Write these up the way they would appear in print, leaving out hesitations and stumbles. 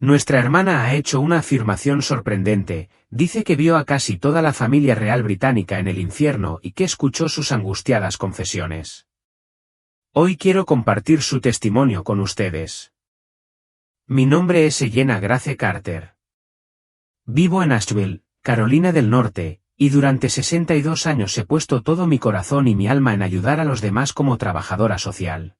Nuestra hermana ha hecho una afirmación sorprendente, dice que vio a casi toda la familia real británica en el infierno y que escuchó sus angustiadas confesiones. Hoy quiero compartir su testimonio con ustedes. Mi nombre es Elena Grace Carter. Vivo en Asheville, Carolina del Norte, y durante 62 años he puesto todo mi corazón y mi alma en ayudar a los demás como trabajadora social.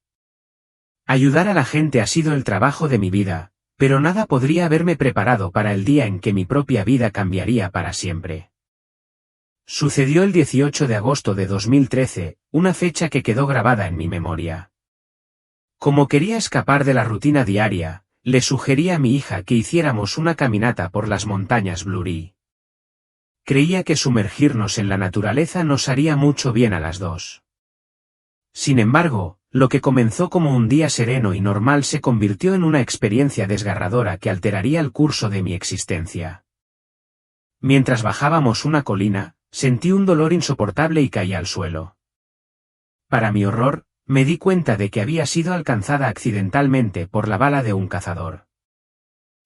Ayudar a la gente ha sido el trabajo de mi vida, pero nada podría haberme preparado para el día en que mi propia vida cambiaría para siempre. Sucedió el 18 de agosto de 2013, una fecha que quedó grabada en mi memoria. Como quería escapar de la rutina diaria, le sugerí a mi hija que hiciéramos una caminata por las montañas Blue. Creía que sumergirnos en la naturaleza nos haría mucho bien a las dos. Sin embargo, lo que comenzó como un día sereno y normal se convirtió en una experiencia desgarradora que alteraría el curso de mi existencia. Mientras bajábamos una colina, sentí un dolor insoportable y caí al suelo. Para mi horror, me di cuenta de que había sido alcanzada accidentalmente por la bala de un cazador.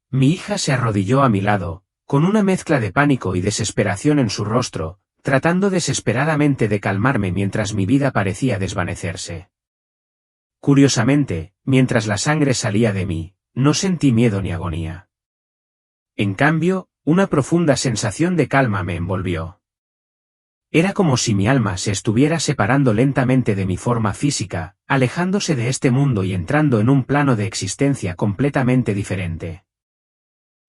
Mi hija se arrodilló a mi lado, con una mezcla de pánico y desesperación en su rostro, tratando desesperadamente de calmarme mientras mi vida parecía desvanecerse. Curiosamente, mientras la sangre salía de mí, no sentí miedo ni agonía. En cambio, una profunda sensación de calma me envolvió. Era como si mi alma se estuviera separando lentamente de mi forma física, alejándose de este mundo y entrando en un plano de existencia completamente diferente.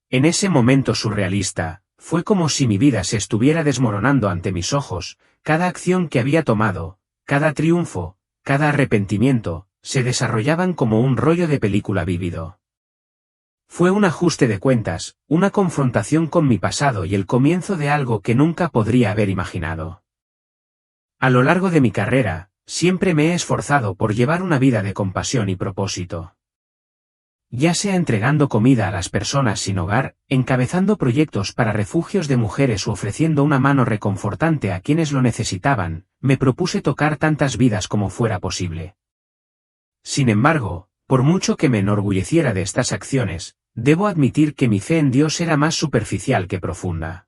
En ese momento surrealista, fue como si mi vida se estuviera desmoronando ante mis ojos, cada acción que había tomado, cada triunfo, cada arrepentimiento, se desarrollaban como un rollo de película vívido. Fue un ajuste de cuentas, una confrontación con mi pasado y el comienzo de algo que nunca podría haber imaginado. A lo largo de mi carrera, siempre me he esforzado por llevar una vida de compasión y propósito. Ya sea entregando comida a las personas sin hogar, encabezando proyectos para refugios de mujeres o ofreciendo una mano reconfortante a quienes lo necesitaban, me propuse tocar tantas vidas como fuera posible. Sin embargo, por mucho que me enorgulleciera de estas acciones, debo admitir que mi fe en Dios era más superficial que profunda.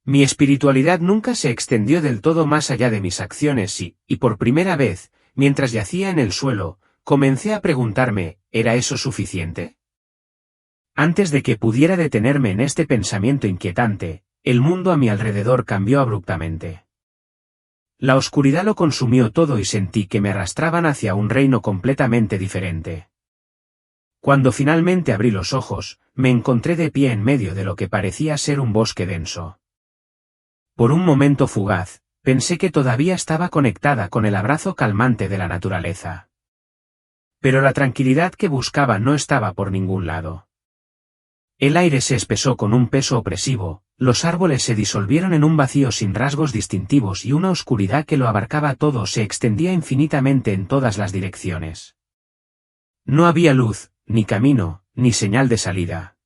Mi espiritualidad nunca se extendió del todo más allá de mis acciones y por primera vez, mientras yacía en el suelo, comencé a preguntarme, ¿era eso suficiente? Antes de que pudiera detenerme en este pensamiento inquietante, el mundo a mi alrededor cambió abruptamente. La oscuridad lo consumió todo y sentí que me arrastraban hacia un reino completamente diferente. Cuando finalmente abrí los ojos, me encontré de pie en medio de lo que parecía ser un bosque denso. Por un momento fugaz, pensé que todavía estaba conectada con el abrazo calmante de la naturaleza. Pero la tranquilidad que buscaba no estaba por ningún lado. El aire se espesó con un peso opresivo, los árboles se disolvieron en un vacío sin rasgos distintivos y una oscuridad que lo abarcaba todo se extendía infinitamente en todas las direcciones. No había luz, ni camino, ni señal de salida.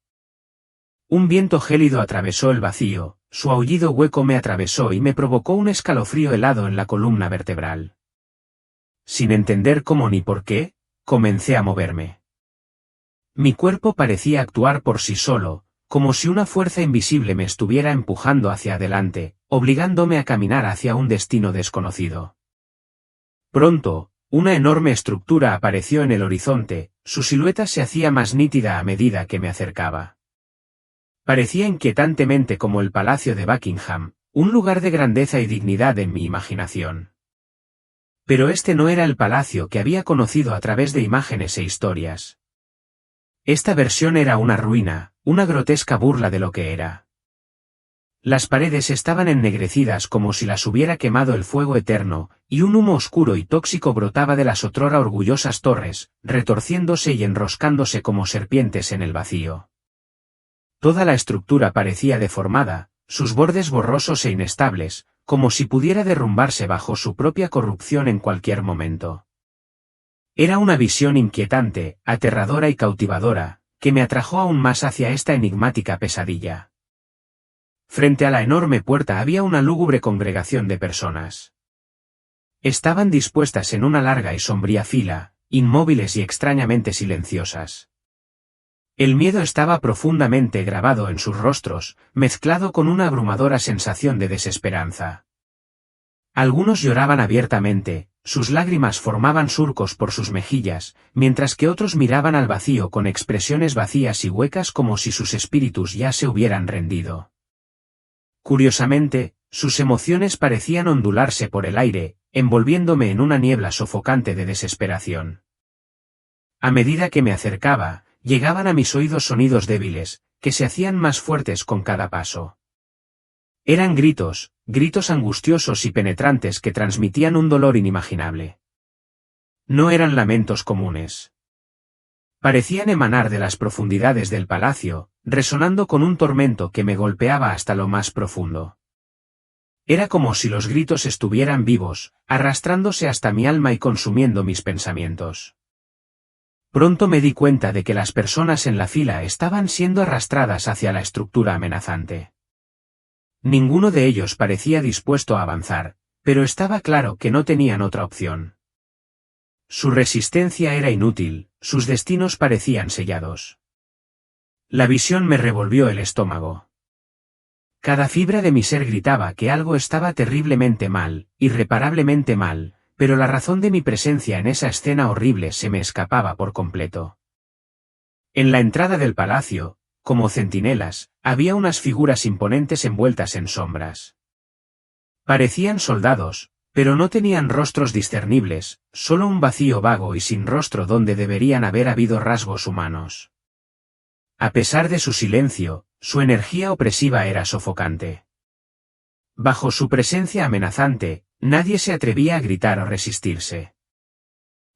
Un viento gélido atravesó el vacío, su aullido hueco me atravesó y me provocó un escalofrío helado en la columna vertebral. Sin entender cómo ni por qué, comencé a moverme. Mi cuerpo parecía actuar por sí solo, como si una fuerza invisible me estuviera empujando hacia adelante, obligándome a caminar hacia un destino desconocido. Pronto, una enorme estructura apareció en el horizonte, su silueta se hacía más nítida a medida que me acercaba. Parecía inquietantemente como el Palacio de Buckingham, un lugar de grandeza y dignidad en mi imaginación. Pero este no era el palacio que había conocido a través de imágenes e historias. Esta versión era una ruina, una grotesca burla de lo que era. Las paredes estaban ennegrecidas como si las hubiera quemado el fuego eterno, y un humo oscuro y tóxico brotaba de las otrora orgullosas torres, retorciéndose y enroscándose como serpientes en el vacío. Toda la estructura parecía deformada, sus bordes borrosos e inestables, como si pudiera derrumbarse bajo su propia corrupción en cualquier momento. Era una visión inquietante, aterradora y cautivadora, que me atrajo aún más hacia esta enigmática pesadilla. Frente a la enorme puerta había una lúgubre congregación de personas. Estaban dispuestas en una larga y sombría fila, inmóviles y extrañamente silenciosas. El miedo estaba profundamente grabado en sus rostros, mezclado con una abrumadora sensación de desesperanza. Algunos lloraban abiertamente, sus lágrimas formaban surcos por sus mejillas, mientras que otros miraban al vacío con expresiones vacías y huecas como si sus espíritus ya se hubieran rendido. Curiosamente, sus emociones parecían ondularse por el aire, envolviéndome en una niebla sofocante de desesperación. A medida que me acercaba, llegaban a mis oídos sonidos débiles, que se hacían más fuertes con cada paso. Eran gritos, gritos angustiosos y penetrantes que transmitían un dolor inimaginable. No eran lamentos comunes. Parecían emanar de las profundidades del palacio, resonando con un tormento que me golpeaba hasta lo más profundo. Era como si los gritos estuvieran vivos, arrastrándose hasta mi alma y consumiendo mis pensamientos. Pronto me di cuenta de que las personas en la fila estaban siendo arrastradas hacia la estructura amenazante. Ninguno de ellos parecía dispuesto a avanzar, pero estaba claro que no tenían otra opción. Su resistencia era inútil, sus destinos parecían sellados. La visión me revolvió el estómago. Cada fibra de mi ser gritaba que algo estaba terriblemente mal, irreparablemente mal, pero la razón de mi presencia en esa escena horrible se me escapaba por completo. En la entrada del palacio, como centinelas, había unas figuras imponentes envueltas en sombras. Parecían soldados, pero no tenían rostros discernibles, solo un vacío vago y sin rostro donde deberían haber habido rasgos humanos. A pesar de su silencio, su energía opresiva era sofocante. Bajo su presencia amenazante, nadie se atrevía a gritar o resistirse.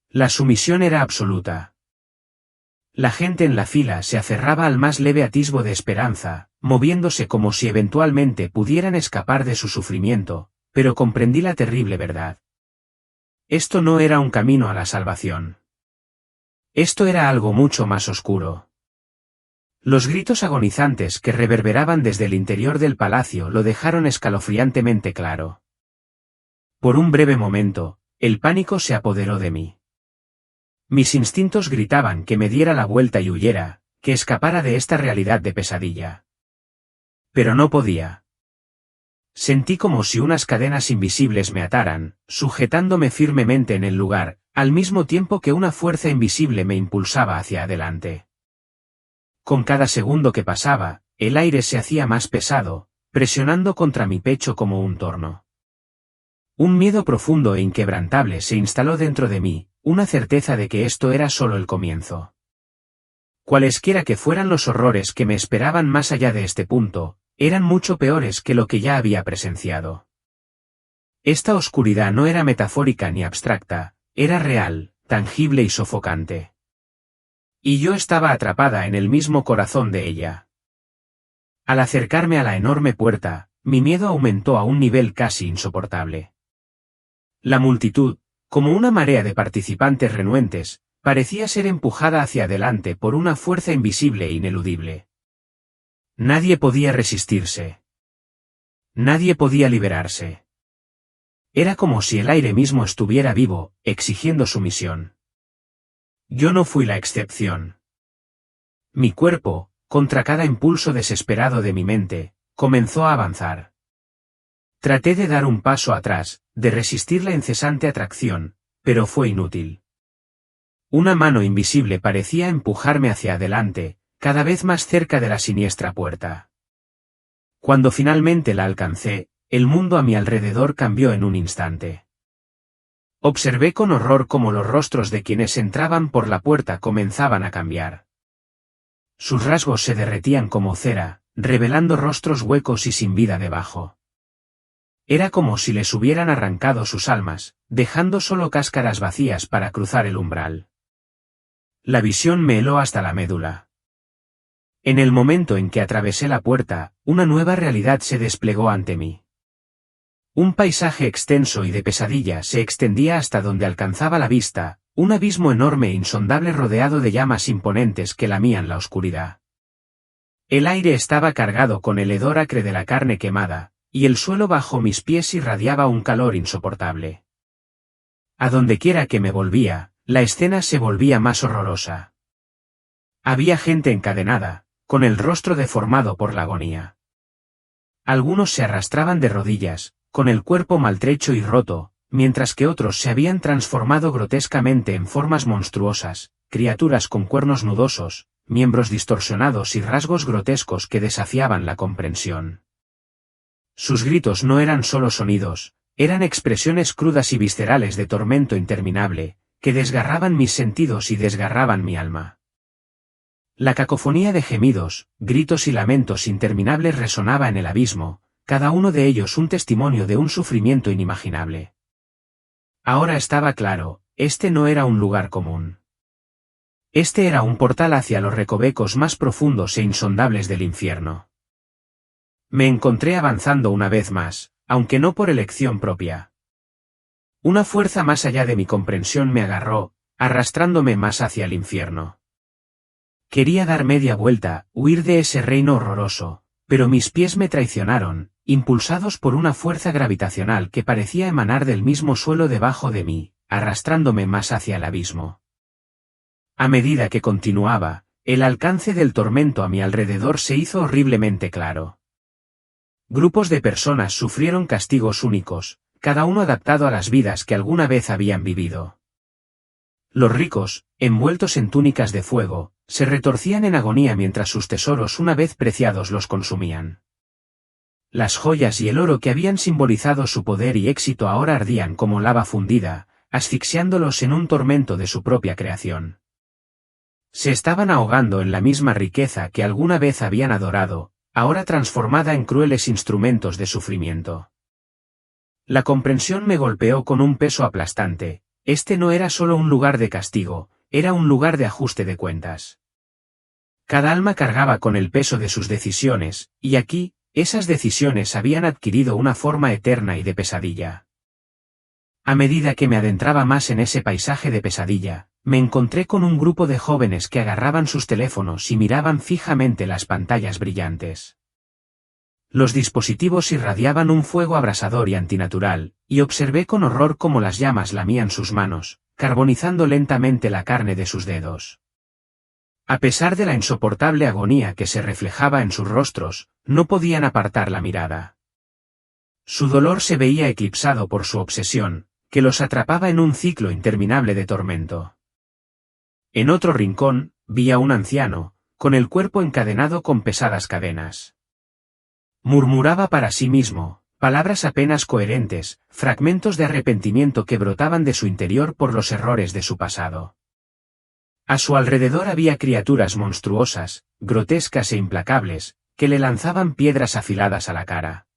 La sumisión era absoluta. La gente en la fila se aferraba al más leve atisbo de esperanza, moviéndose como si eventualmente pudieran escapar de su sufrimiento, pero comprendí la terrible verdad. Esto no era un camino a la salvación. Esto era algo mucho más oscuro. Los gritos agonizantes que reverberaban desde el interior del palacio lo dejaron escalofriantemente claro. Por un breve momento, el pánico se apoderó de mí. Mis instintos gritaban que me diera la vuelta y huyera, que escapara de esta realidad de pesadilla. Pero no podía. Sentí como si unas cadenas invisibles me ataran, sujetándome firmemente en el lugar, al mismo tiempo que una fuerza invisible me impulsaba hacia adelante. Con cada segundo que pasaba, el aire se hacía más pesado, presionando contra mi pecho como un torno. Un miedo profundo e inquebrantable se instaló dentro de mí, una certeza de que esto era solo el comienzo. Cualesquiera que fueran los horrores que me esperaban más allá de este punto, eran mucho peores que lo que ya había presenciado. Esta oscuridad no era metafórica ni abstracta, era real, tangible y sofocante. Y yo estaba atrapada en el mismo corazón de ella. Al acercarme a la enorme puerta, mi miedo aumentó a un nivel casi insoportable. La multitud, como una marea de participantes renuentes, parecía ser empujada hacia adelante por una fuerza invisible e ineludible. Nadie podía resistirse. Nadie podía liberarse. Era como si el aire mismo estuviera vivo, exigiendo sumisión. Yo no fui la excepción. Mi cuerpo, contra cada impulso desesperado de mi mente, comenzó a avanzar. Traté de dar un paso atrás, de resistir la incesante atracción, pero fue inútil. Una mano invisible parecía empujarme hacia adelante, cada vez más cerca de la siniestra puerta. Cuando finalmente la alcancé, el mundo a mi alrededor cambió en un instante. Observé con horror cómo los rostros de quienes entraban por la puerta comenzaban a cambiar. Sus rasgos se derretían como cera, revelando rostros huecos y sin vida debajo. Era como si les hubieran arrancado sus almas, dejando solo cáscaras vacías para cruzar el umbral. La visión me heló hasta la médula. En el momento en que atravesé la puerta, una nueva realidad se desplegó ante mí. Un paisaje extenso y de pesadilla se extendía hasta donde alcanzaba la vista, un abismo enorme e insondable rodeado de llamas imponentes que lamían la oscuridad. El aire estaba cargado con el hedor acre de la carne quemada, y el suelo bajo mis pies irradiaba un calor insoportable. A donde quiera que me volvía, la escena se volvía más horrorosa. Había gente encadenada, con el rostro deformado por la agonía. Algunos se arrastraban de rodillas, con el cuerpo maltrecho y roto, mientras que otros se habían transformado grotescamente en formas monstruosas, criaturas con cuernos nudosos, miembros distorsionados y rasgos grotescos que desafiaban la comprensión. Sus gritos no eran solo sonidos, eran expresiones crudas y viscerales de tormento interminable, que desgarraban mis sentidos y desgarraban mi alma. La cacofonía de gemidos, gritos y lamentos interminables resonaba en el abismo, cada uno de ellos un testimonio de un sufrimiento inimaginable. Ahora estaba claro, este no era un lugar común. Este era un portal hacia los recovecos más profundos e insondables del infierno. Me encontré avanzando una vez más, aunque no por elección propia. Una fuerza más allá de mi comprensión me agarró, arrastrándome más hacia el infierno. Quería dar media vuelta, huir de ese reino horroroso, pero mis pies me traicionaron, impulsados por una fuerza gravitacional que parecía emanar del mismo suelo debajo de mí, arrastrándome más hacia el abismo. A medida que continuaba, el alcance del tormento a mi alrededor se hizo horriblemente claro. Grupos de personas sufrieron castigos únicos, cada uno adaptado a las vidas que alguna vez habían vivido. Los ricos, envueltos en túnicas de fuego, se retorcían en agonía mientras sus tesoros una vez preciados los consumían. Las joyas y el oro que habían simbolizado su poder y éxito ahora ardían como lava fundida, asfixiándolos en un tormento de su propia creación. Se estaban ahogando en la misma riqueza que alguna vez habían adorado, ahora transformada en crueles instrumentos de sufrimiento. La comprensión me golpeó con un peso aplastante. Este no era solo un lugar de castigo, era un lugar de ajuste de cuentas. Cada alma cargaba con el peso de sus decisiones, y aquí, esas decisiones habían adquirido una forma eterna y de pesadilla. A medida que me adentraba más en ese paisaje de pesadilla, me encontré con un grupo de jóvenes que agarraban sus teléfonos y miraban fijamente las pantallas brillantes. Los dispositivos irradiaban un fuego abrasador y antinatural, y observé con horror cómo las llamas lamían sus manos, carbonizando lentamente la carne de sus dedos. A pesar de la insoportable agonía que se reflejaba en sus rostros, no podían apartar la mirada. Su dolor se veía eclipsado por su obsesión, que los atrapaba en un ciclo interminable de tormento. En otro rincón, vi a un anciano, con el cuerpo encadenado con pesadas cadenas. Murmuraba para sí mismo, palabras apenas coherentes, fragmentos de arrepentimiento que brotaban de su interior por los errores de su pasado. A su alrededor había criaturas monstruosas, grotescas e implacables, que le lanzaban piedras afiladas a la cara.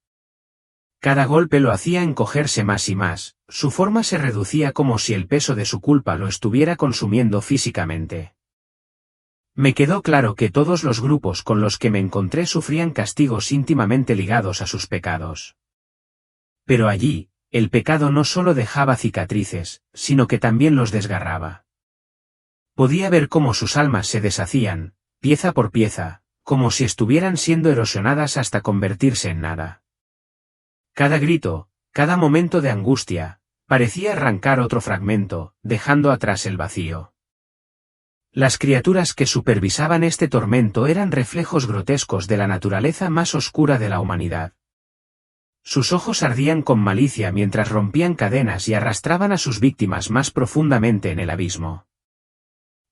Cada golpe lo hacía encogerse más y más, su forma se reducía como si el peso de su culpa lo estuviera consumiendo físicamente. Me quedó claro que todos los grupos con los que me encontré sufrían castigos íntimamente ligados a sus pecados. Pero allí, el pecado no solo dejaba cicatrices, sino que también los desgarraba. Podía ver cómo sus almas se deshacían, pieza por pieza, como si estuvieran siendo erosionadas hasta convertirse en nada. Cada grito, cada momento de angustia, parecía arrancar otro fragmento, dejando atrás el vacío. Las criaturas que supervisaban este tormento eran reflejos grotescos de la naturaleza más oscura de la humanidad. Sus ojos ardían con malicia mientras rompían cadenas y arrastraban a sus víctimas más profundamente en el abismo.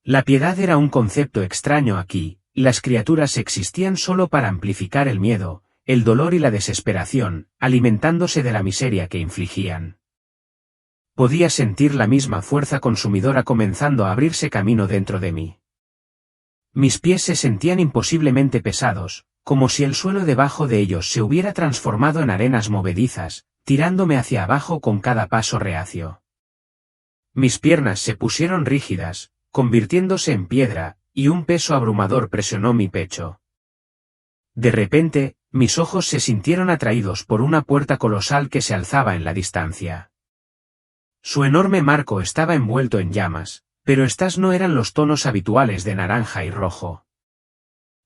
La piedad era un concepto extraño aquí, y las criaturas existían solo para amplificar el miedo, el dolor y la desesperación, alimentándose de la miseria que infligían. Podía sentir la misma fuerza consumidora comenzando a abrirse camino dentro de mí. Mis pies se sentían imposiblemente pesados, como si el suelo debajo de ellos se hubiera transformado en arenas movedizas, tirándome hacia abajo con cada paso reacio. Mis piernas se pusieron rígidas, convirtiéndose en piedra, y un peso abrumador presionó mi pecho. De repente, mis ojos se sintieron atraídos por una puerta colosal que se alzaba en la distancia. Su enorme marco estaba envuelto en llamas, pero estas no eran los tonos habituales de naranja y rojo.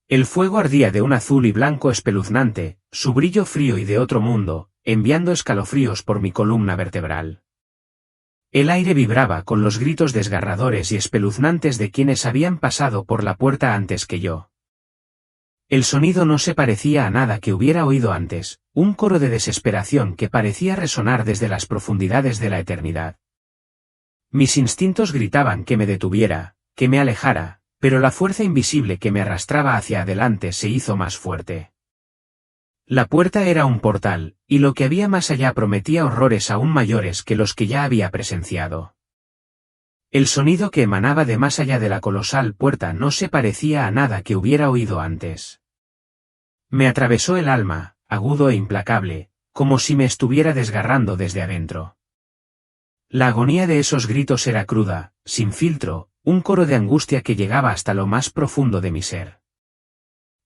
El fuego ardía de un azul y blanco espeluznante, su brillo frío y de otro mundo, enviando escalofríos por mi columna vertebral. El aire vibraba con los gritos desgarradores y espeluznantes de quienes habían pasado por la puerta antes que yo. El sonido no se parecía a nada que hubiera oído antes, un coro de desesperación que parecía resonar desde las profundidades de la eternidad. Mis instintos gritaban que me detuviera, que me alejara, pero la fuerza invisible que me arrastraba hacia adelante se hizo más fuerte. La puerta era un portal, y lo que había más allá prometía horrores aún mayores que los que ya había presenciado. El sonido que emanaba de más allá de la colosal puerta no se parecía a nada que hubiera oído antes. Me atravesó el alma, agudo e implacable, como si me estuviera desgarrando desde adentro. La agonía de esos gritos era cruda, sin filtro, un coro de angustia que llegaba hasta lo más profundo de mi ser.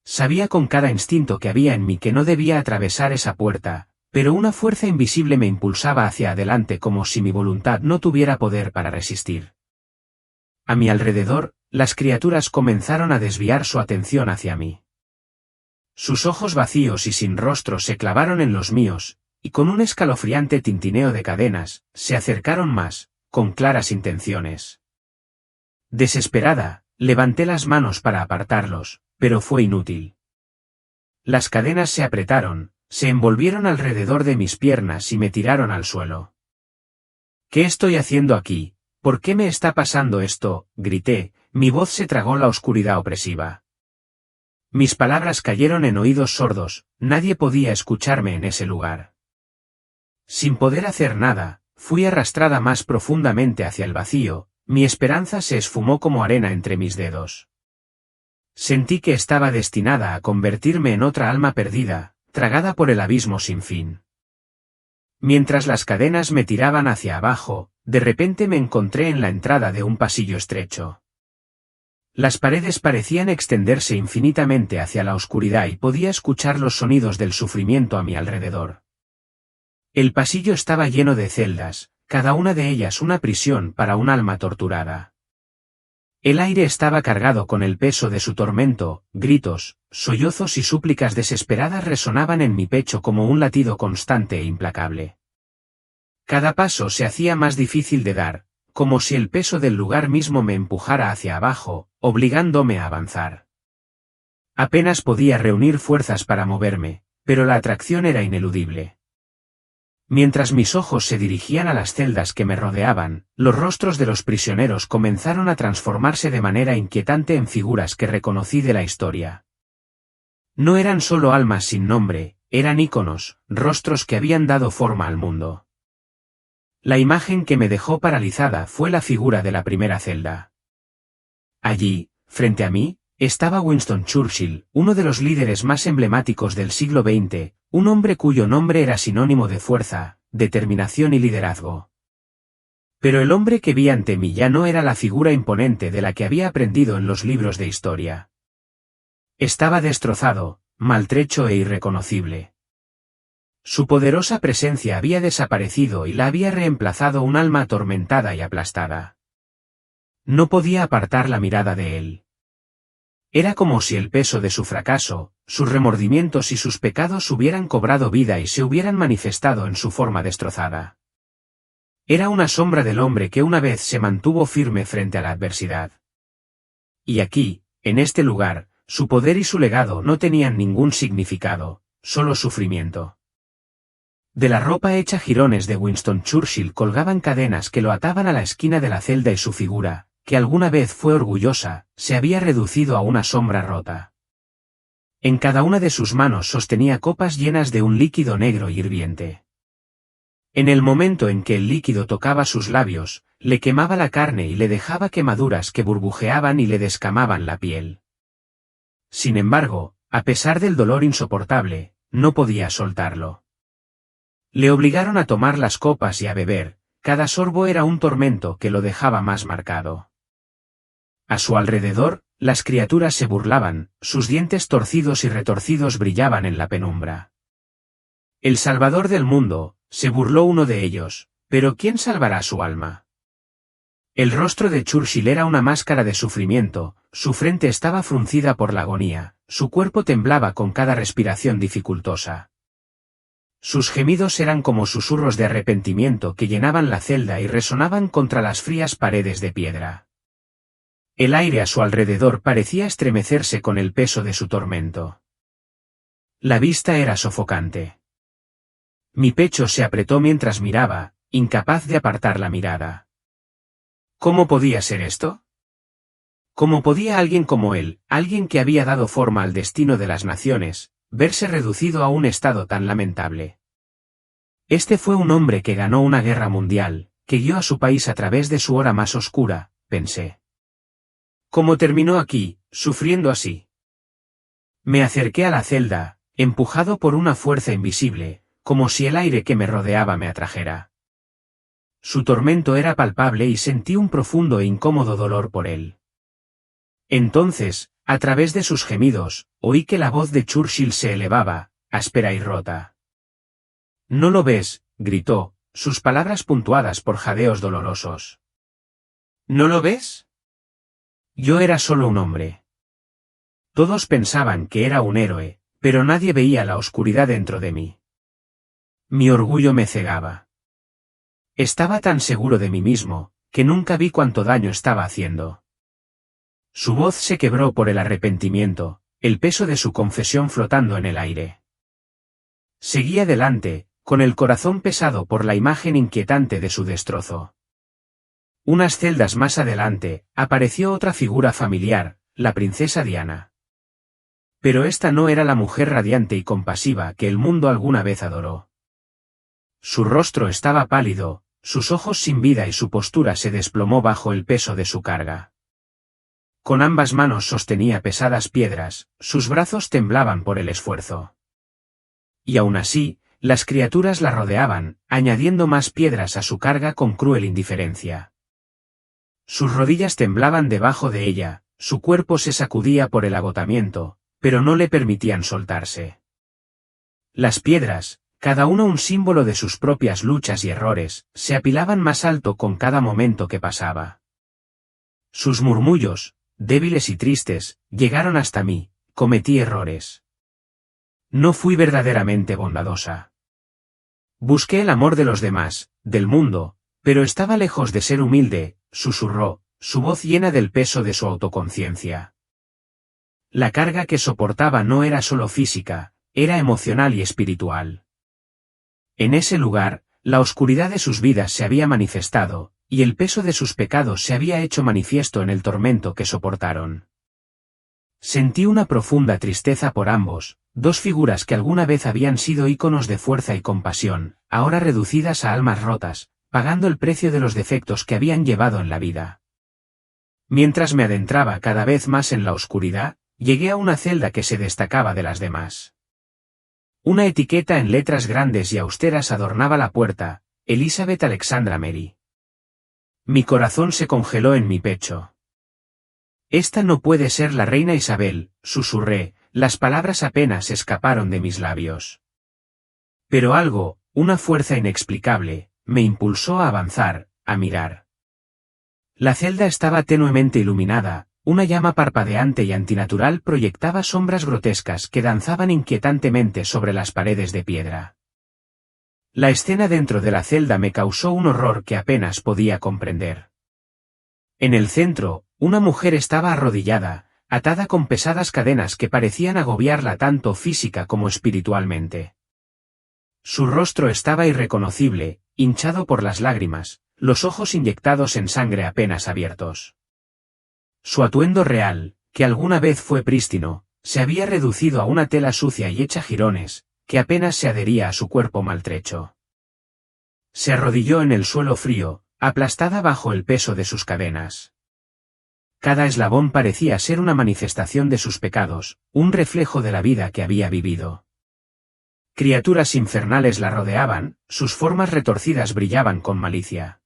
Sabía con cada instinto que había en mí que no debía atravesar esa puerta, pero una fuerza invisible me impulsaba hacia adelante como si mi voluntad no tuviera poder para resistir. A mi alrededor, las criaturas comenzaron a desviar su atención hacia mí. Sus ojos vacíos y sin rostro se clavaron en los míos, y con un escalofriante tintineo de cadenas, se acercaron más, con claras intenciones. Desesperada, levanté las manos para apartarlos, pero fue inútil. Las cadenas se apretaron, se envolvieron alrededor de mis piernas y me tiraron al suelo. ¿Qué estoy haciendo aquí? ¿Por qué me está pasando esto? Grité, mi voz se tragó la oscuridad opresiva. Mis palabras cayeron en oídos sordos, nadie podía escucharme en ese lugar. Sin poder hacer nada, fui arrastrada más profundamente hacia el vacío, mi esperanza se esfumó como arena entre mis dedos. Sentí que estaba destinada a convertirme en otra alma perdida, tragada por el abismo sin fin. Mientras las cadenas me tiraban hacia abajo, de repente me encontré en la entrada de un pasillo estrecho. Las paredes parecían extenderse infinitamente hacia la oscuridad y podía escuchar los sonidos del sufrimiento a mi alrededor. El pasillo estaba lleno de celdas, cada una de ellas una prisión para un alma torturada. El aire estaba cargado con el peso de su tormento, gritos, sollozos y súplicas desesperadas resonaban en mi pecho como un latido constante e implacable. Cada paso se hacía más difícil de dar, como si el peso del lugar mismo me empujara hacia abajo, obligándome a avanzar. Apenas podía reunir fuerzas para moverme, pero la atracción era ineludible. Mientras mis ojos se dirigían a las celdas que me rodeaban, los rostros de los prisioneros comenzaron a transformarse de manera inquietante en figuras que reconocí de la historia. No eran solo almas sin nombre, eran íconos, rostros que habían dado forma al mundo. La imagen que me dejó paralizada fue la figura de la primera celda. Allí, frente a mí, estaba Winston Churchill, uno de los líderes más emblemáticos del siglo XX, un hombre cuyo nombre era sinónimo de fuerza, determinación y liderazgo. Pero el hombre que vi ante mí ya no era la figura imponente de la que había aprendido en los libros de historia. Estaba destrozado, maltrecho e irreconocible. Su poderosa presencia había desaparecido y la había reemplazado un alma atormentada y aplastada. No podía apartar la mirada de él. Era como si el peso de su fracaso, sus remordimientos y sus pecados hubieran cobrado vida y se hubieran manifestado en su forma destrozada. Era una sombra del hombre que una vez se mantuvo firme frente a la adversidad. Y aquí, en este lugar, su poder y su legado no tenían ningún significado, solo sufrimiento. De la ropa hecha jirones de Winston Churchill colgaban cadenas que lo ataban a la esquina de la celda y su figura, que alguna vez fue orgullosa, se había reducido a una sombra rota. En cada una de sus manos sostenía copas llenas de un líquido negro y hirviente. En el momento en que el líquido tocaba sus labios, le quemaba la carne y le dejaba quemaduras que burbujeaban y le descamaban la piel. Sin embargo, a pesar del dolor insoportable, no podía soltarlo. Le obligaron a tomar las copas y a beber, cada sorbo era un tormento que lo dejaba más marcado. A su alrededor, las criaturas se burlaban, sus dientes torcidos y retorcidos brillaban en la penumbra. El Salvador del mundo, se burló uno de ellos, pero ¿quién salvará su alma? El rostro de Churchill era una máscara de sufrimiento, su frente estaba fruncida por la agonía, su cuerpo temblaba con cada respiración dificultosa. Sus gemidos eran como susurros de arrepentimiento que llenaban la celda y resonaban contra las frías paredes de piedra. El aire a su alrededor parecía estremecerse con el peso de su tormento. La vista era sofocante. Mi pecho se apretó mientras miraba, incapaz de apartar la mirada. ¿Cómo podía ser esto? ¿Cómo podía alguien como él, alguien que había dado forma al destino de las naciones, verse reducido a un estado tan lamentable? Este fue un hombre que ganó una guerra mundial, que guió a su país a través de su hora más oscura, pensé. ¿Cómo terminó aquí, sufriendo así? Me acerqué a la celda, empujado por una fuerza invisible, como si el aire que me rodeaba me atrajera. Su tormento era palpable y sentí un profundo e incómodo dolor por él. Entonces, a través de sus gemidos, oí que la voz de Churchill se elevaba, áspera y rota. «¿No lo ves?», gritó, sus palabras puntuadas por jadeos dolorosos. «¿No lo ves?». Yo era solo un hombre. Todos pensaban que era un héroe, pero nadie veía la oscuridad dentro de mí. Mi orgullo me cegaba. Estaba tan seguro de mí mismo, que nunca vi cuánto daño estaba haciendo. Su voz se quebró por el arrepentimiento, el peso de su confesión flotando en el aire. Seguí adelante, con el corazón pesado por la imagen inquietante de su destrozo. Unas celdas más adelante, apareció otra figura familiar, la princesa Diana. Pero esta no era la mujer radiante y compasiva que el mundo alguna vez adoró. Su rostro estaba pálido, sus ojos sin vida y su postura se desplomó bajo el peso de su carga. Con ambas manos sostenía pesadas piedras, sus brazos temblaban por el esfuerzo. Y aún así, las criaturas la rodeaban, añadiendo más piedras a su carga con cruel indiferencia. Sus rodillas temblaban debajo de ella, su cuerpo se sacudía por el agotamiento, pero no le permitían soltarse. Las piedras, cada una un símbolo de sus propias luchas y errores, se apilaban más alto con cada momento que pasaba. Sus murmullos, débiles y tristes, llegaron hasta mí, cometí errores. No fui verdaderamente bondadosa. Busqué el amor de los demás, del mundo, pero estaba lejos de ser humilde, susurró, su voz llena del peso de su autoconciencia. La carga que soportaba no era solo física, era emocional y espiritual. En ese lugar, la oscuridad de sus vidas se había manifestado, y el peso de sus pecados se había hecho manifiesto en el tormento que soportaron. Sentí una profunda tristeza por ambos, dos figuras que alguna vez habían sido íconos de fuerza y compasión, ahora reducidas a almas rotas, pagando el precio de los defectos que habían llevado en la vida. Mientras me adentraba cada vez más en la oscuridad, llegué a una celda que se destacaba de las demás. Una etiqueta en letras grandes y austeras adornaba la puerta, Elizabeth Alexandra Mary. Mi corazón se congeló en mi pecho. Esta no puede ser la reina Isabel, susurré, las palabras apenas escaparon de mis labios. Pero algo, una fuerza inexplicable, me impulsó a avanzar, a mirar. La celda estaba tenuemente iluminada, una llama parpadeante y antinatural proyectaba sombras grotescas que danzaban inquietantemente sobre las paredes de piedra. La escena dentro de la celda me causó un horror que apenas podía comprender. En el centro, una mujer estaba arrodillada, atada con pesadas cadenas que parecían agobiarla tanto física como espiritualmente. Su rostro estaba irreconocible, hinchado por las lágrimas, los ojos inyectados en sangre apenas abiertos. Su atuendo real, que alguna vez fue prístino, se había reducido a una tela sucia y hecha jirones, que apenas se adhería a su cuerpo maltrecho. Se arrodilló en el suelo frío, aplastada bajo el peso de sus cadenas. Cada eslabón parecía ser una manifestación de sus pecados, un reflejo de la vida que había vivido. Criaturas infernales la rodeaban, sus formas retorcidas brillaban con malicia.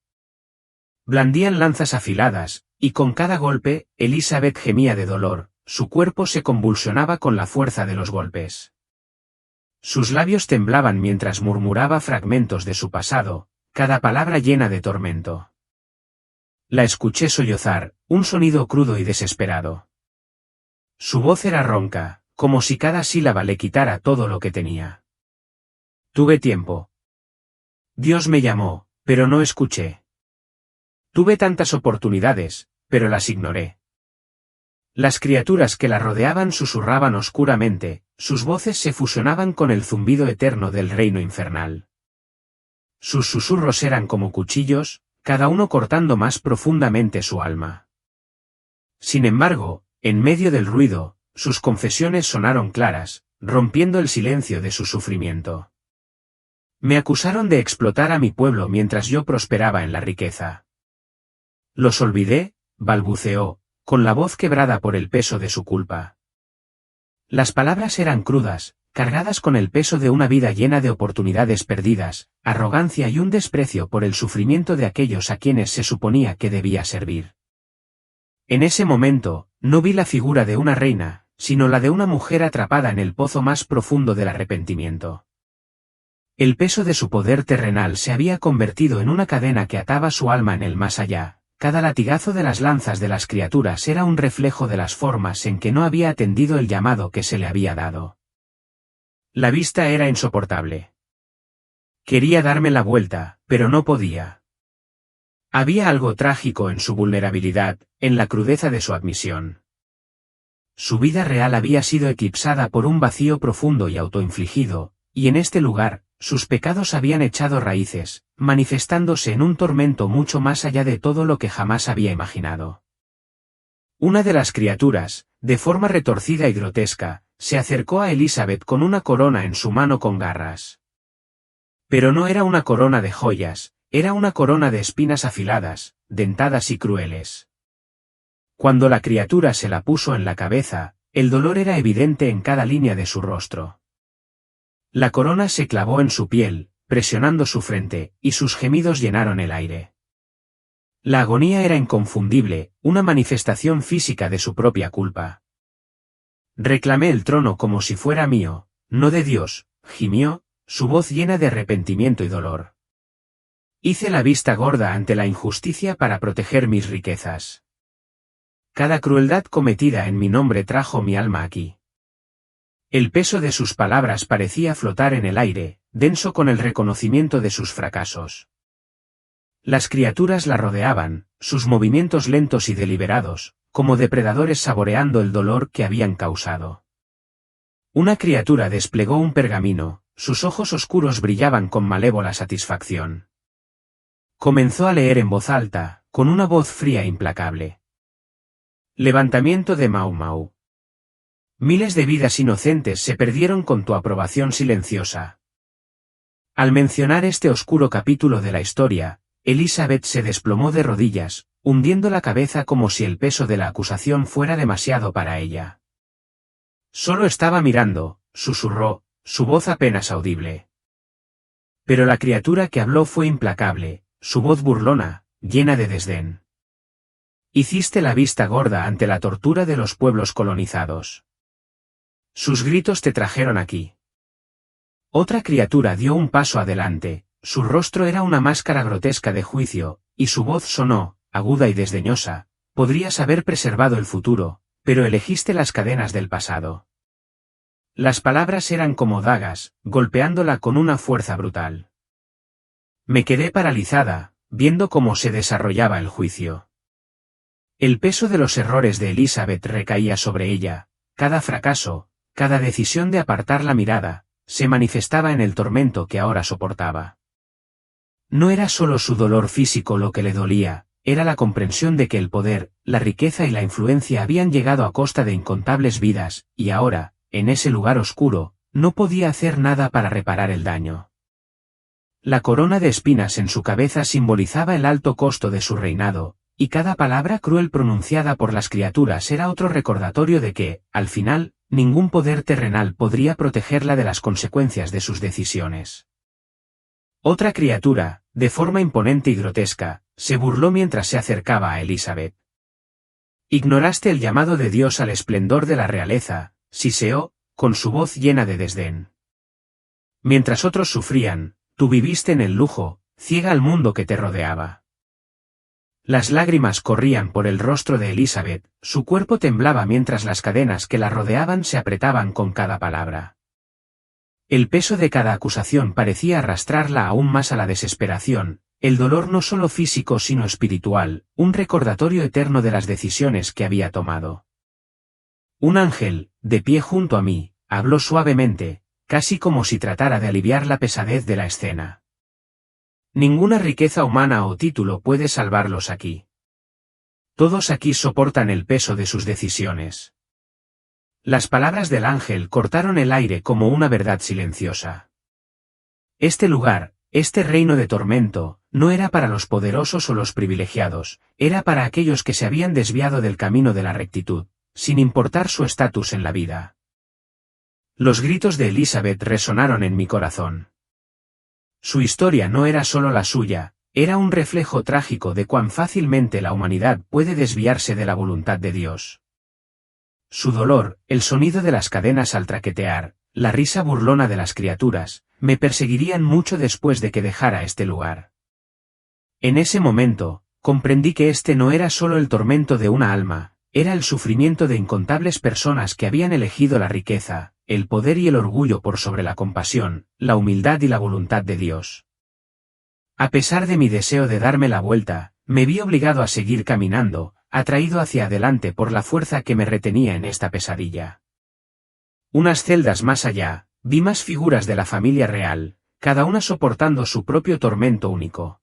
Blandían lanzas afiladas, y con cada golpe, Elizabeth gemía de dolor, su cuerpo se convulsionaba con la fuerza de los golpes. Sus labios temblaban mientras murmuraba fragmentos de su pasado, cada palabra llena de tormento. La escuché sollozar, un sonido crudo y desesperado. Su voz era ronca, como si cada sílaba le quitara todo lo que tenía. Tuve tiempo. Dios me llamó, pero no escuché. Tuve tantas oportunidades, pero las ignoré. Las criaturas que la rodeaban susurraban oscuramente, sus voces se fusionaban con el zumbido eterno del reino infernal. Sus susurros eran como cuchillos, cada uno cortando más profundamente su alma. Sin embargo, en medio del ruido, sus confesiones sonaron claras, rompiendo el silencio de su sufrimiento. Me acusaron de explotar a mi pueblo mientras yo prosperaba en la riqueza. Los olvidé, balbuceó, con la voz quebrada por el peso de su culpa. Las palabras eran crudas, cargadas con el peso de una vida llena de oportunidades perdidas, arrogancia y un desprecio por el sufrimiento de aquellos a quienes se suponía que debía servir. En ese momento, no vi la figura de una reina, sino la de una mujer atrapada en el pozo más profundo del arrepentimiento. El peso de su poder terrenal se había convertido en una cadena que ataba su alma en el más allá. Cada latigazo de las lanzas de las criaturas era un reflejo de las formas en que no había atendido el llamado que se le había dado. La vista era insoportable. Quería darme la vuelta, pero no podía. Había algo trágico en su vulnerabilidad, en la crudeza de su admisión. Su vida real había sido eclipsada por un vacío profundo y autoinfligido, y en este lugar, sus pecados habían echado raíces, manifestándose en un tormento mucho más allá de todo lo que jamás había imaginado. Una de las criaturas, de forma retorcida y grotesca, se acercó a Elizabeth con una corona en su mano con garras. Pero no era una corona de joyas, era una corona de espinas afiladas, dentadas y crueles. Cuando la criatura se la puso en la cabeza, el dolor era evidente en cada línea de su rostro. La corona se clavó en su piel, presionando su frente, y sus gemidos llenaron el aire. La agonía era inconfundible, una manifestación física de su propia culpa. Reclamé el trono como si fuera mío, no de Dios, gimió, su voz llena de arrepentimiento y dolor. Hice la vista gorda ante la injusticia para proteger mis riquezas. Cada crueldad cometida en mi nombre trajo mi alma aquí. El peso de sus palabras parecía flotar en el aire, denso con el reconocimiento de sus fracasos. Las criaturas la rodeaban, sus movimientos lentos y deliberados, como depredadores saboreando el dolor que habían causado. Una criatura desplegó un pergamino, sus ojos oscuros brillaban con malévola satisfacción. Comenzó a leer en voz alta, con una voz fría e implacable. Levantamiento de Mau Mau. Miles de vidas inocentes se perdieron con tu aprobación silenciosa. Al mencionar este oscuro capítulo de la historia, Elizabeth se desplomó de rodillas, hundiendo la cabeza como si el peso de la acusación fuera demasiado para ella. Solo estaba mirando, susurró, su voz apenas audible. Pero la criatura que habló fue implacable, su voz burlona, llena de desdén. Hiciste la vista gorda ante la tortura de los pueblos colonizados. Sus gritos te trajeron aquí. Otra criatura dio un paso adelante, su rostro era una máscara grotesca de juicio, y su voz sonó, aguda y desdeñosa. Podrías haber preservado el futuro, pero elegiste las cadenas del pasado. Las palabras eran como dagas, golpeándola con una fuerza brutal. Me quedé paralizada, viendo cómo se desarrollaba el juicio. El peso de los errores de Elizabeth recaía sobre ella, cada fracaso, cada decisión de apartar la mirada, se manifestaba en el tormento que ahora soportaba. No era solo su dolor físico lo que le dolía, era la comprensión de que el poder, la riqueza y la influencia habían llegado a costa de incontables vidas, y ahora, en ese lugar oscuro, no podía hacer nada para reparar el daño. La corona de espinas en su cabeza simbolizaba el alto costo de su reinado, y cada palabra cruel pronunciada por las criaturas era otro recordatorio de que, al final, ningún poder terrenal podría protegerla de las consecuencias de sus decisiones. Otra criatura, de forma imponente y grotesca, se burló mientras se acercaba a Elizabeth. Ignoraste el llamado de Dios al esplendor de la realeza, siseó, con su voz llena de desdén. Mientras otros sufrían, tú viviste en el lujo, ciega al mundo que te rodeaba. Las lágrimas corrían por el rostro de Elizabeth, su cuerpo temblaba mientras las cadenas que la rodeaban se apretaban con cada palabra. El peso de cada acusación parecía arrastrarla aún más a la desesperación, el dolor no solo físico sino espiritual, un recordatorio eterno de las decisiones que había tomado. Un ángel, de pie junto a mí, habló suavemente, casi como si tratara de aliviar la pesadez de la escena. Ninguna riqueza humana o título puede salvarlos aquí. Todos aquí soportan el peso de sus decisiones. Las palabras del ángel cortaron el aire como una verdad silenciosa. Este lugar, este reino de tormento, no era para los poderosos o los privilegiados, era para aquellos que se habían desviado del camino de la rectitud, sin importar su estatus en la vida. Los gritos de Elizabeth resonaron en mi corazón. Su historia no era solo la suya, era un reflejo trágico de cuán fácilmente la humanidad puede desviarse de la voluntad de Dios. Su dolor, el sonido de las cadenas al traquetear, la risa burlona de las criaturas, me perseguirían mucho después de que dejara este lugar. En ese momento, comprendí que este no era solo el tormento de una alma, era el sufrimiento de incontables personas que habían elegido la riqueza, el poder y el orgullo por sobre la compasión, la humildad y la voluntad de Dios. A pesar de mi deseo de darme la vuelta, me vi obligado a seguir caminando, atraído hacia adelante por la fuerza que me retenía en esta pesadilla. Unas celdas más allá, vi más figuras de la familia real, cada una soportando su propio tormento único.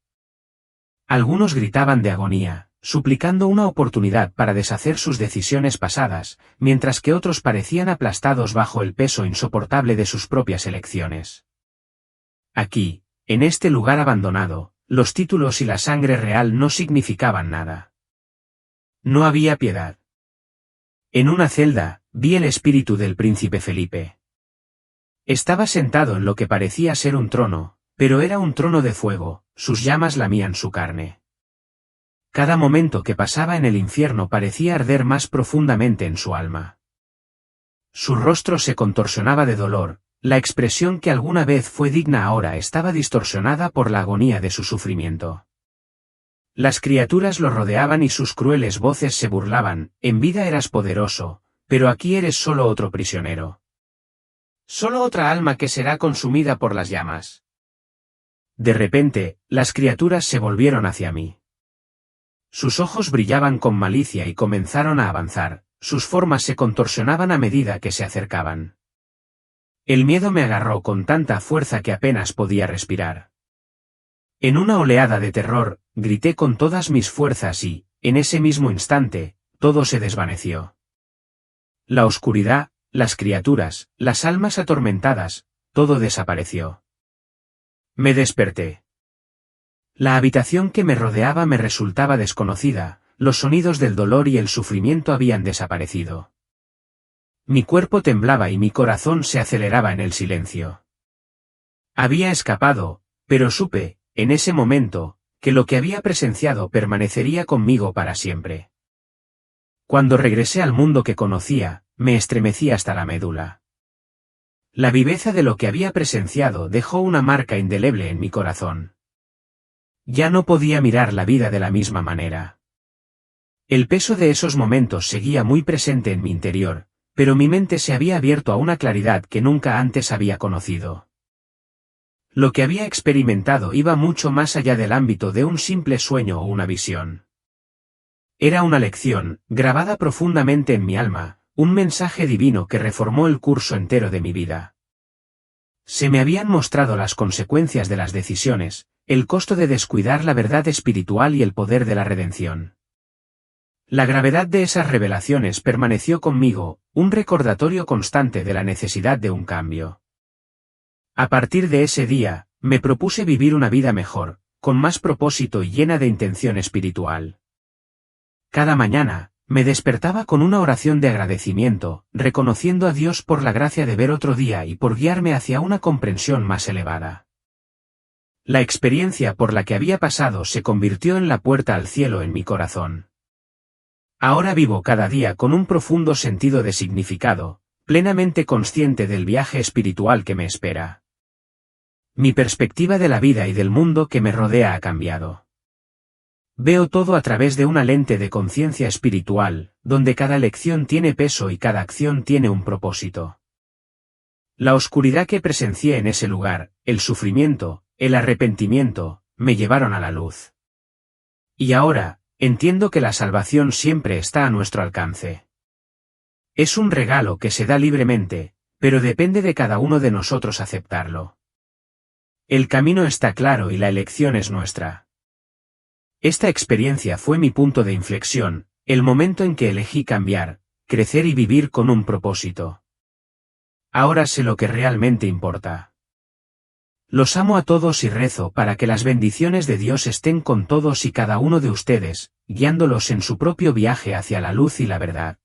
Algunos gritaban de agonía, suplicando una oportunidad para deshacer sus decisiones pasadas, mientras que otros parecían aplastados bajo el peso insoportable de sus propias elecciones. Aquí, en este lugar abandonado, los títulos y la sangre real no significaban nada. No había piedad. En una celda, vi el espíritu del príncipe Felipe. Estaba sentado en lo que parecía ser un trono, pero era un trono de fuego, sus llamas lamían su carne. Cada momento que pasaba en el infierno parecía arder más profundamente en su alma. Su rostro se contorsionaba de dolor, la expresión que alguna vez fue digna ahora estaba distorsionada por la agonía de su sufrimiento. Las criaturas lo rodeaban y sus crueles voces se burlaban, en vida eras poderoso, pero aquí eres solo otro prisionero. Solo otra alma que será consumida por las llamas. De repente, las criaturas se volvieron hacia mí. Sus ojos brillaban con malicia y comenzaron a avanzar, sus formas se contorsionaban a medida que se acercaban. El miedo me agarró con tanta fuerza que apenas podía respirar. En una oleada de terror, grité con todas mis fuerzas y, en ese mismo instante, todo se desvaneció. La oscuridad, las criaturas, las almas atormentadas, todo desapareció. Me desperté. La habitación que me rodeaba me resultaba desconocida, los sonidos del dolor y el sufrimiento habían desaparecido. Mi cuerpo temblaba y mi corazón se aceleraba en el silencio. Había escapado, pero supe, en ese momento, que lo que había presenciado permanecería conmigo para siempre. Cuando regresé al mundo que conocía, me estremecí hasta la médula. La viveza de lo que había presenciado dejó una marca indeleble en mi corazón. Ya no podía mirar la vida de la misma manera. El peso de esos momentos seguía muy presente en mi interior, pero mi mente se había abierto a una claridad que nunca antes había conocido. Lo que había experimentado iba mucho más allá del ámbito de un simple sueño o una visión. Era una lección, grabada profundamente en mi alma, un mensaje divino que reformó el curso entero de mi vida. Se me habían mostrado las consecuencias de las decisiones, el costo de descuidar la verdad espiritual y el poder de la redención. La gravedad de esas revelaciones permaneció conmigo, un recordatorio constante de la necesidad de un cambio. A partir de ese día, me propuse vivir una vida mejor, con más propósito y llena de intención espiritual. Cada mañana, me despertaba con una oración de agradecimiento, reconociendo a Dios por la gracia de ver otro día y por guiarme hacia una comprensión más elevada. La experiencia por la que había pasado se convirtió en la puerta al cielo en mi corazón. Ahora vivo cada día con un profundo sentido de significado, plenamente consciente del viaje espiritual que me espera. Mi perspectiva de la vida y del mundo que me rodea ha cambiado. Veo todo a través de una lente de conciencia espiritual, donde cada elección tiene peso y cada acción tiene un propósito. La oscuridad que presencié en ese lugar, el sufrimiento, el arrepentimiento, me llevaron a la luz. Y ahora, entiendo que la salvación siempre está a nuestro alcance. Es un regalo que se da libremente, pero depende de cada uno de nosotros aceptarlo. El camino está claro y la elección es nuestra. Esta experiencia fue mi punto de inflexión, el momento en que elegí cambiar, crecer y vivir con un propósito. Ahora sé lo que realmente importa. Los amo a todos y rezo para que las bendiciones de Dios estén con todos y cada uno de ustedes, guiándolos en su propio viaje hacia la luz y la verdad.